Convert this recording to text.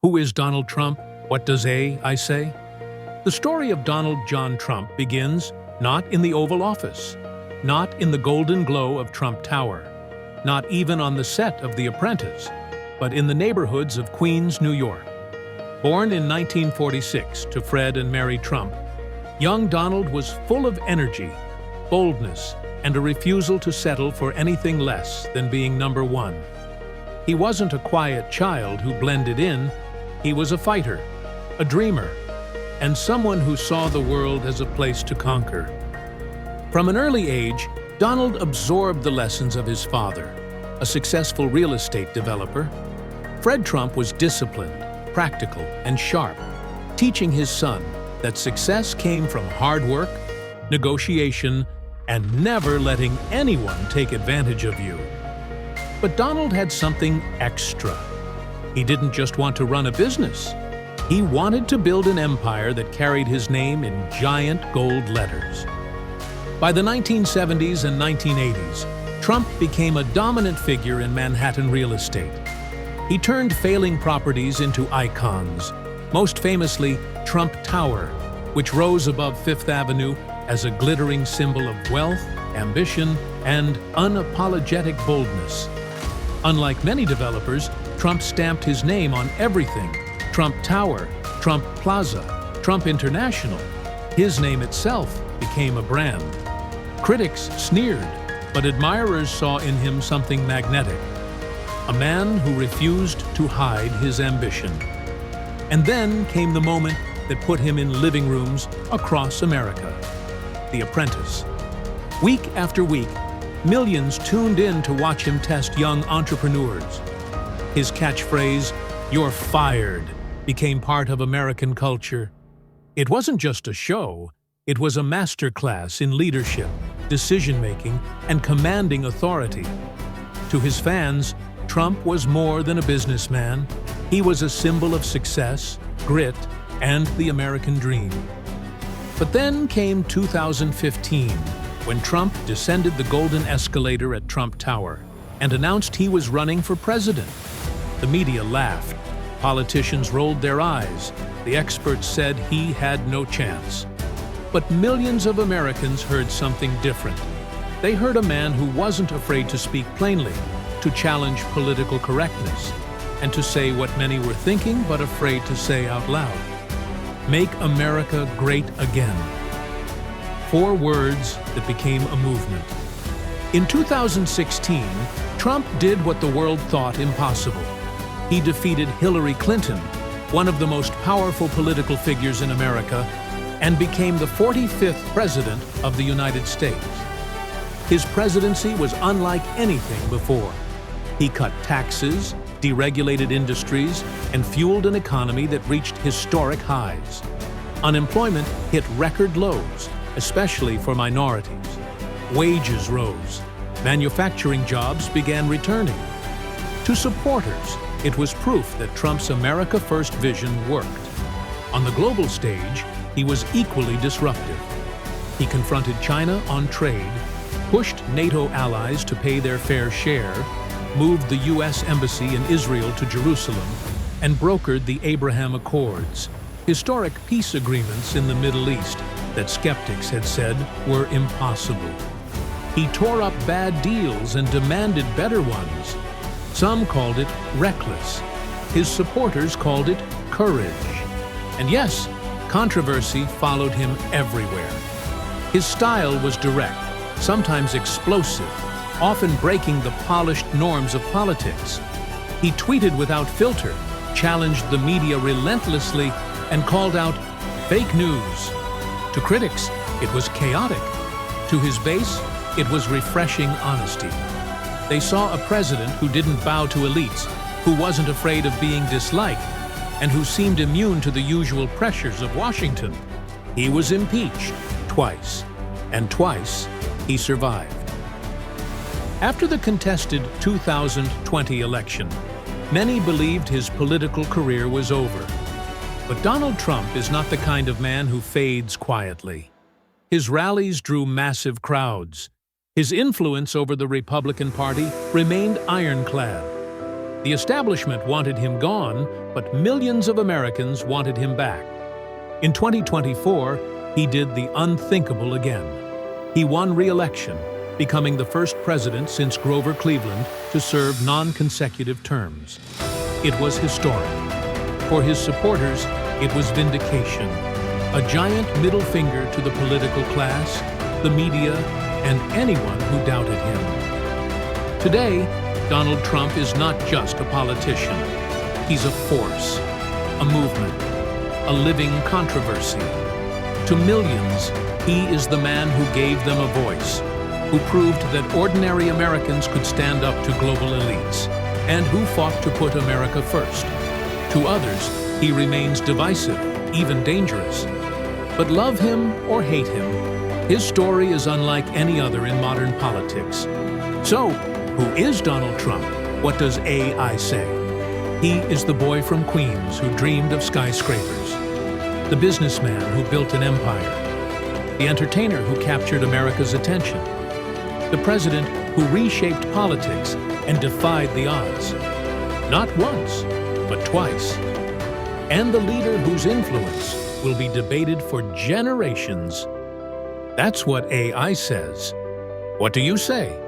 Who is Donald Trump? What does I say? The story of Donald John Trump begins not in the Oval Office, not in the golden glow of Trump Tower, not even on the set of The Apprentice, but in the neighborhoods of Queens, New York. Born in 1946 to Fred and Mary Trump, young Donald was full of energy, boldness, and a refusal to settle for anything less than being number one. He wasn't a quiet child who blended in. He was a fighter, a dreamer, and someone who saw the world as a place to conquer. From an early age, Donald absorbed the lessons of his father, a successful real estate developer. Fred Trump was disciplined, practical, and sharp, teaching his son that success came from hard work, negotiation, and never letting anyone take advantage of you. But Donald had something extra. He didn't just want to run a business. He wanted to build an empire that carried his name in giant gold letters. By the 1970s and 1980s, Trump became a dominant figure in Manhattan real estate. He turned failing properties into icons, most famously Trump Tower, which rose above Fifth Avenue as a glittering symbol of wealth, ambition, and unapologetic boldness. Unlike many developers, Trump stamped his name on everything: Trump Tower, Trump Plaza, Trump International. His name itself became a brand. Critics sneered, but admirers saw in him something magnetic, a man who refused to hide his ambition. And then came the moment that put him in living rooms across America: The Apprentice. Week after week, millions tuned in to watch him test young entrepreneurs. His catchphrase, "You're fired," became part of American culture. It wasn't just a show, it was a masterclass in leadership, decision-making, and commanding authority. To his fans, Trump was more than a businessman. He was a symbol of success, grit, and the American dream. But then came 2015, when Trump descended the golden escalator at Trump Tower and announced he was running for president. The media laughed. Politicians rolled their eyes. The experts said he had no chance. But millions of Americans heard something different. They heard a man who wasn't afraid to speak plainly, to challenge political correctness, and to say what many were thinking but afraid to say out loud. Make America great again. 4 words that became a movement. In 2016, Trump did what the world thought impossible. He defeated Hillary Clinton, one of the most powerful political figures in America, and became the 45th president of the United States. His presidency was unlike anything before. He cut taxes, deregulated industries, and fueled an economy that reached historic highs. Unemployment hit record lows, especially for minorities. Wages rose. Manufacturing jobs began returning. To supporters, it was proof that Trump's America First vision worked. On the global stage, he was equally disruptive. He confronted China on trade, pushed NATO allies to pay their fair share, moved the U.S. Embassy in Israel to Jerusalem, and brokered the Abraham Accords, historic peace agreements in the Middle East that skeptics had said were impossible. He tore up bad deals and demanded better ones. Some called it reckless. His supporters called it courage. And yes, controversy followed him everywhere. His style was direct, sometimes explosive, often breaking the polished norms of politics. He tweeted without filter, challenged the media relentlessly, and called out fake news. To critics, it was chaotic. To his base, it was refreshing honesty. They saw a president who didn't bow to elites, who wasn't afraid of being disliked, and who seemed immune to the usual pressures of Washington. He was impeached twice, and twice he survived. After the contested 2020 election, many believed his political career was over. But Donald Trump is not the kind of man who fades quietly. His rallies drew massive crowds. His influence over the Republican Party remained ironclad. The establishment wanted him gone, but millions of Americans wanted him back. In 2024, he did the unthinkable again. He won re-election, becoming the first president since Grover Cleveland to serve non-consecutive terms. It was historic. For his supporters, it was vindication, a giant middle finger to the political class, the media, and anyone who doubted him. Today, Donald Trump is not just a politician. He's a force, a movement, a living controversy. To millions, he is the man who gave them a voice, who proved that ordinary Americans could stand up to global elites, and who fought to put America first. To others, he remains divisive, even dangerous. But love him or hate him, his story is unlike any other in modern politics. So, who is Donald Trump? What does AI say? He is the boy from Queens who dreamed of skyscrapers, the businessman who built an empire, the entertainer who captured America's attention, the president who reshaped politics and defied the odds, not once, but twice, and the leader whose influence will be debated for generations. That's what AI says. What do you say?